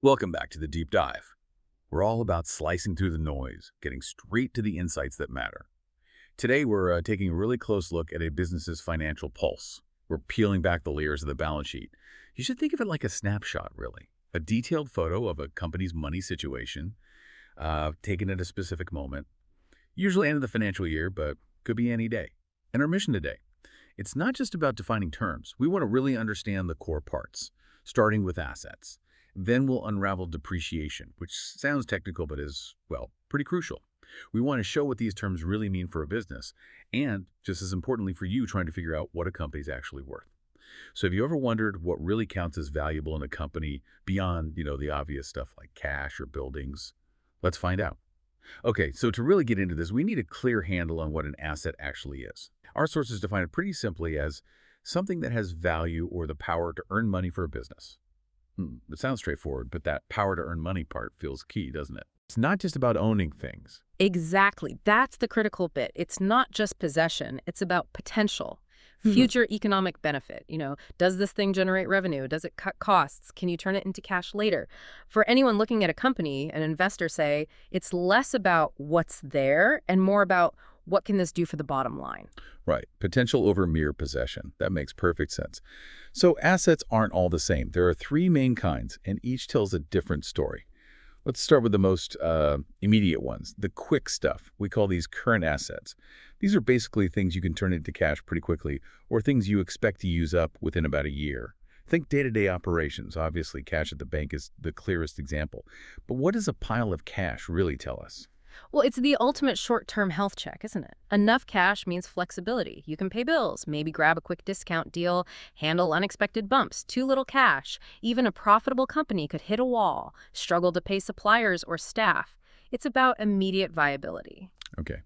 Welcome back to the Deep Dive. We're all about slicing through the noise, getting straight to the insights that matter. Today, we're taking a really close look at a business's financial pulse. We're peeling back the layers of the balance sheet. You should think of it like a snapshot, really. A detailed photo of a company's money situation, taken at a specific moment, usually end of the financial year, but could be any day. And our mission today, it's not just about defining terms. We want to really understand the core parts, starting with assets. Then we'll unravel depreciation, which sounds technical but is, well, pretty crucial. We want to show what these terms really mean for a business and, just as importantly for you, trying to figure out what a company's actually worth. So have you ever wondered what really counts as valuable in a company beyond, the obvious stuff like cash or buildings? Let's find out. Okay, so to really get into this, we need a clear handle on what an asset actually is. Our sources define it pretty simply as something that has value or the power to earn money for a business. It sounds straightforward, but that power to earn money part feels key, doesn't it? It's not just about owning things. Exactly. That's the critical bit. It's not just possession. It's about potential, future economic benefit. Does this thing generate revenue? Does it cut costs? Can you turn it into cash later? For anyone looking at a company, an investor say, it's less about what's there and more about what can this do for the bottom line? Right. Potential over mere possession. That makes perfect sense. So assets aren't all the same. There are three main kinds, and each tells a different story. Let's start with the most immediate ones, the quick stuff. We call these current assets. These are basically things you can turn into cash pretty quickly, or things you expect to use up within about a year. Think day-to-day operations. Obviously, cash at the bank is the clearest example. But what does a pile of cash really tell us? Well, it's the ultimate short-term health check, isn't it? Enough cash means flexibility. You can pay bills, maybe grab a quick discount deal, handle unexpected bumps. Too little cash. Even a profitable company could hit a wall, struggle to pay suppliers or staff. It's about immediate viability. Okay.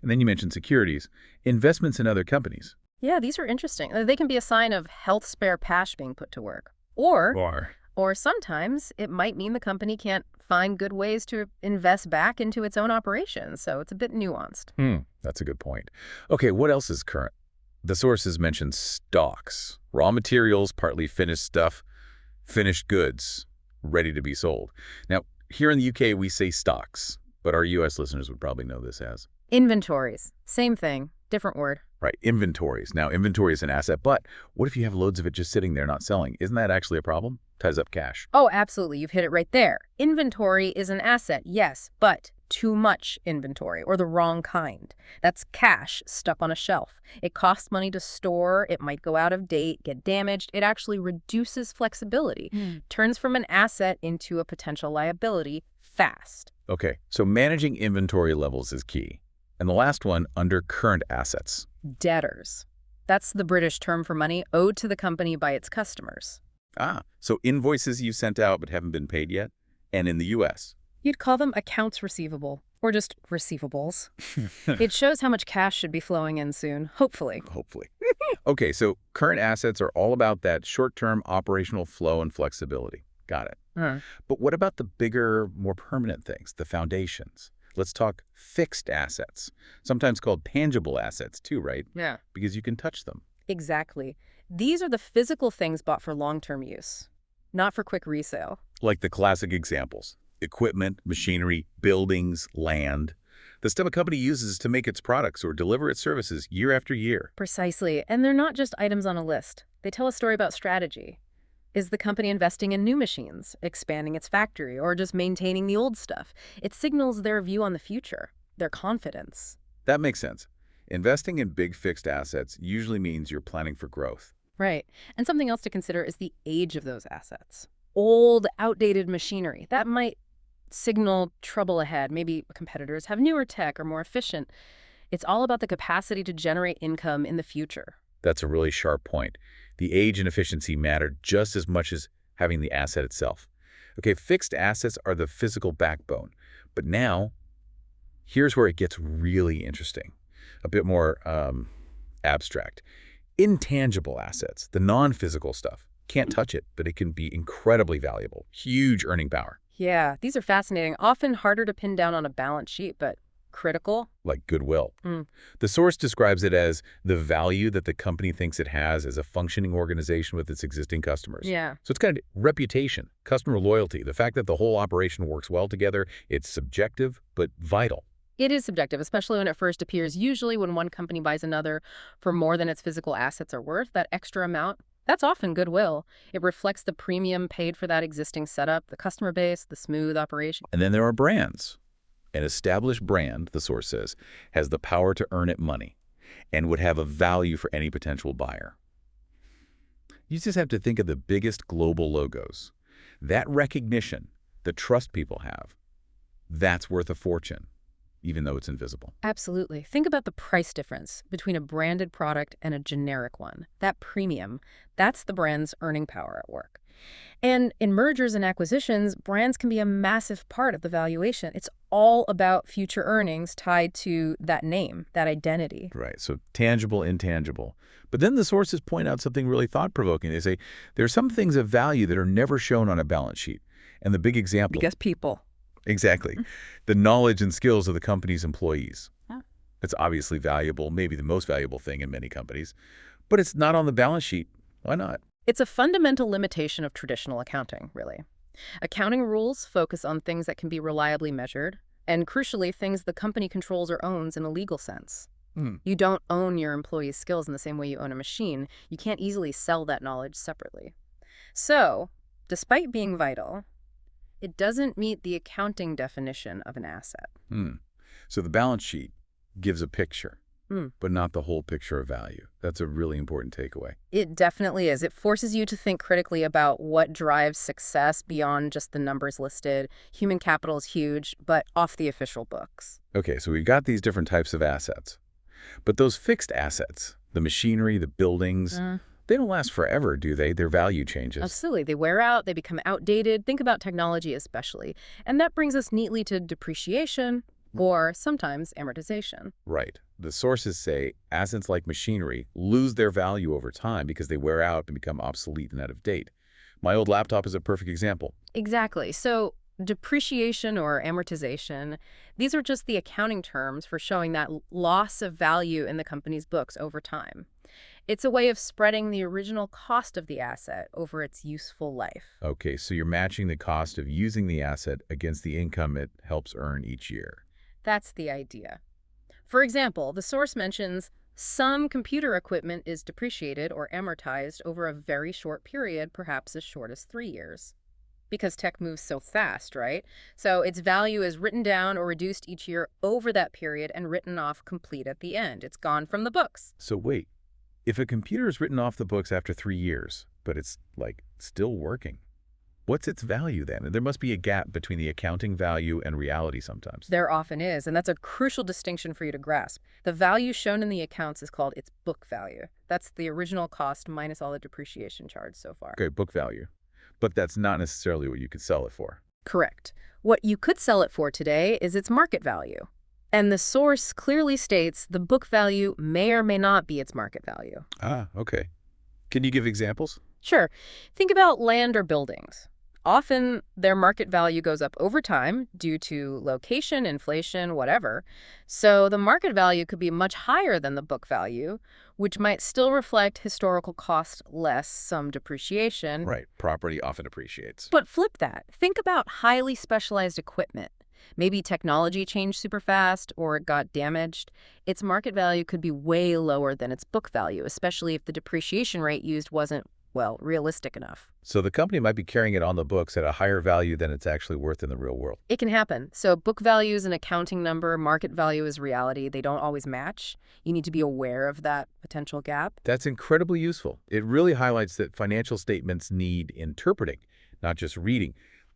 And then you mentioned securities, investments in other companies. Yeah, these are interesting. They can be a sign of health spare cash being put to work. Or sometimes it might mean the company can't find good ways to invest back into its own operations, so it's a bit nuanced. That's a good point. Okay, what else is current? The sources mention stocks, raw materials, partly finished stuff, finished goods, ready to be sold. Now, here in the UK, we say stocks, but our US listeners would probably know this as Inventories. Same thing, different word. right, inventories. Now, inventory is an asset, but what if you have loads of it just sitting there not selling? Isn't that actually a problem? Ties up cash. Oh, absolutely. You've hit it right there. Inventory is an asset, yes, but too much inventory or the wrong kind. That's cash stuck on a shelf. It costs money to store. It might go out of date, get damaged. It actually reduces flexibility, turns from an asset into a potential liability fast. Okay, so managing inventory levels is key. And the last one, under current assets. Debtors. That's the British term for money owed to the company by its customers. So invoices you sent out but haven't been paid yet? And in the U.S.? You'd call them accounts receivable, or just receivables. It shows how much cash should be flowing in soon, hopefully. Hopefully. Okay, so current assets are all about that short-term operational flow and flexibility. Got it. But what about the bigger, more permanent things, the foundations? Let's talk fixed assets, sometimes called tangible assets too, right? Yeah. Because you can touch them. Exactly. These are the physical things bought for long-term use, not for quick resale. Like the classic examples, equipment, machinery, buildings, land. The stuff a company uses to make its products or deliver its services year after year. Precisely. And they're not just items on a list. They tell a story about strategy. Is the company investing in new machines, expanding its factory, or just maintaining the old stuff? It signals their view on the future, their confidence. That makes sense. Investing in big fixed assets usually means you're planning for growth. Right. And something else to consider is the age of those assets. Old, outdated machinery. That might signal trouble ahead. Maybe competitors have newer tech or more efficient. It's all about the capacity to generate income in the future. That's a really sharp point. The age and efficiency matter just as much as having the asset itself. Okay, fixed assets are the physical backbone. But now, here's where it gets really interesting. A bit more abstract. Intangible assets, the non-physical stuff. Can't touch it, but it can be incredibly valuable. Huge earning power. Yeah, these are fascinating. Often harder to pin down on a balance sheet, but Critical? like goodwill. Mm. The source describes it as the value that the company thinks it has as a functioning organization with its existing customers. Yeah. So it's kind of reputation, customer loyalty, the fact that the whole operation works well together. It's subjective, but vital. It is subjective, especially when it first appears. Usually when one company buys another for more than its physical assets are worth, that extra amount, that's often goodwill. It reflects the premium paid for that existing setup, the customer base, the smooth operation. And then there are brands. An established brand, the source says, has the power to earn it money and would have a value for any potential buyer. You just have to think of the biggest global logos. That recognition, the trust people have, that's worth a fortune, even though it's invisible. Absolutely. Think about the price difference between a branded product and a generic one. That premium, that's the brand's earning power at work. And in mergers and acquisitions, brands can be a massive part of the valuation. It's all about future earnings tied to that name, that identity. Right, so tangible, intangible. But then the sources point out something really thought-provoking. They say there are some things of value that are never shown on a balance sheet. And the big example... Because people. Exactly. The knowledge and skills of the company's employees. Yeah. It's obviously valuable, maybe the most valuable thing in many companies. But it's not on the balance sheet. Why not? It's a fundamental limitation of traditional accounting, really. Accounting rules focus on things that can be reliably measured, and crucially, things the company controls or owns in a legal sense. You don't own your employees' skills in the same way you own a machine. You can't easily sell that knowledge separately. So, despite being vital, it doesn't meet the accounting definition of an asset. So the balance sheet gives a picture, but not the whole picture of value. That's a really important takeaway. It definitely is. It forces you to think critically about what drives success beyond just the numbers listed. Human capital is huge, but off the official books. Okay, so we've got these different types of assets. But those fixed assets, the machinery, the buildings, they don't last forever, do they? Their value changes. Absolutely. They wear out, they become outdated. Think about technology especially. And that brings us neatly to depreciation or sometimes amortization. Right. The sources say assets like machinery lose their value over time because they wear out and become obsolete and out of date. My old laptop is a perfect example. Exactly. So depreciation or amortization, these are just the accounting terms for showing that loss of value in the company's books over time. It's a way of spreading the original cost of the asset over its useful life. Okay, so you're matching the cost of using the asset against the income it helps earn each year. That's the idea. For example, the source mentions some computer equipment is depreciated or amortized over a very short period, perhaps as short as 3 years. Because tech moves so fast, right? So its value is written down or reduced each year over that period and written off complete at the end. It's gone from the books. So wait, if a computer is written off the books after 3 years, but it's, still working, what's its value then? There must be a gap between the accounting value and reality sometimes. There often is, and that's a crucial distinction for you to grasp. The value shown in the accounts is called its book value. That's the original cost minus all the depreciation charged so far. Okay, book value. But that's not necessarily what you could sell it for. Correct. What you could sell it for today is its market value. And the source clearly states the book value may or may not be its market value. Ah, okay. Can you give examples? Sure. Think about land or buildings. Often, their market value goes up over time due to location, inflation, whatever. So the market value could be much higher than the book value, which might still reflect historical cost less some depreciation. Right. Property often appreciates. But flip that. Think about highly specialized equipment. Maybe technology changed super fast or it got damaged. Its market value could be way lower than its book value, especially if the depreciation rate used wasn't, well, realistic enough. So the company might be carrying it on the books at a higher value than it's actually worth in the real world. It can happen. So book value is an accounting number, market value is reality. They don't always match. You need to be aware of that potential gap. That's incredibly useful. It really highlights that financial statements need interpreting, not just reading.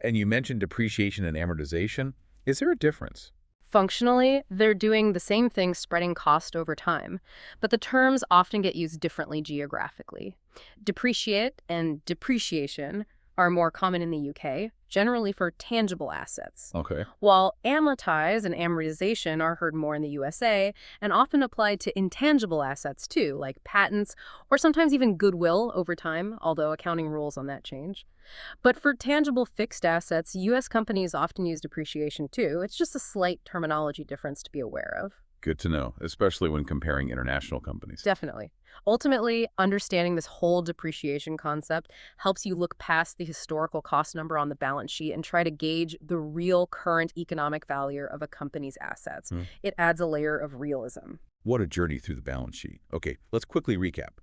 And you mentioned depreciation and amortization. Is there a difference? Functionally, they're doing the same thing, spreading cost over time, but the terms often get used differently geographically. Depreciate and depreciation are more common in the UK, generally for tangible assets, Okay. while amortize and amortization are heard more in the USA and often applied to intangible assets too, like patents or sometimes even goodwill over time, although accounting rules on that change. But for tangible fixed assets, US companies often use depreciation too. It's just a slight terminology difference to be aware of. Good to know, especially when comparing international companies. Definitely. Ultimately, understanding this whole depreciation concept helps you look past the historical cost number on the balance sheet and try to gauge the real current economic value of a company's assets. Hmm. It adds a layer of realism. What a journey through the balance sheet. Okay, let's quickly recap.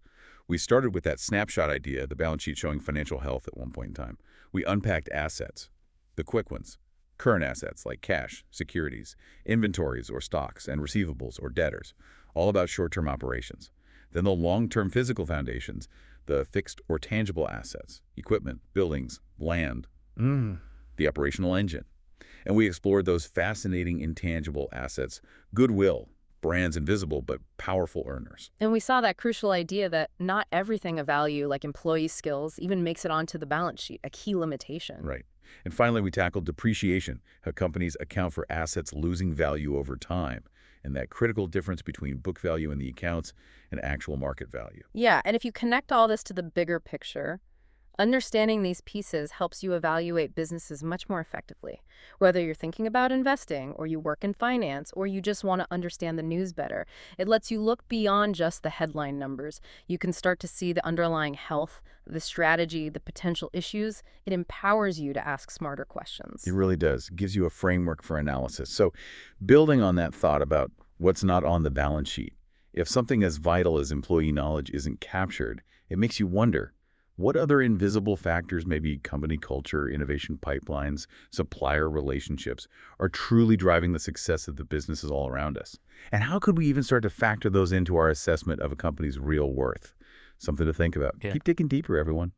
We started with that snapshot idea, the balance sheet showing financial health at one point in time. We unpacked assets, the quick ones, current assets like cash, securities, inventories or stocks, and receivables or debtors, all about short-term operations. Then the long-term physical foundations, the fixed or tangible assets, equipment, buildings, land, the operational engine. And we explored those fascinating intangible assets, goodwill, brands invisible but powerful earners. And we saw that crucial idea that not everything of value, like employee skills, even makes it onto the balance sheet, a key limitation. Right. And finally, we tackled depreciation, how companies account for assets losing value over time, and that critical difference between book value in the accounts and actual market value. Yeah, and if you connect all this to the bigger picture, understanding these pieces helps you evaluate businesses much more effectively. Whether you're thinking about investing, or you work in finance, or you just want to understand the news better, it lets you look beyond just the headline numbers. You can start to see the underlying health, the strategy, the potential issues. It empowers you to ask smarter questions. It really does. It gives you a framework for analysis. So building on that thought about what's not on the balance sheet, if something as vital as employee knowledge isn't captured, it makes you wonder, what other invisible factors, maybe company culture, innovation pipelines, supplier relationships, are truly driving the success of the businesses all around us? And how could we even start to factor those into our assessment of a company's real worth? Something to think about. Yeah. Keep digging deeper, everyone.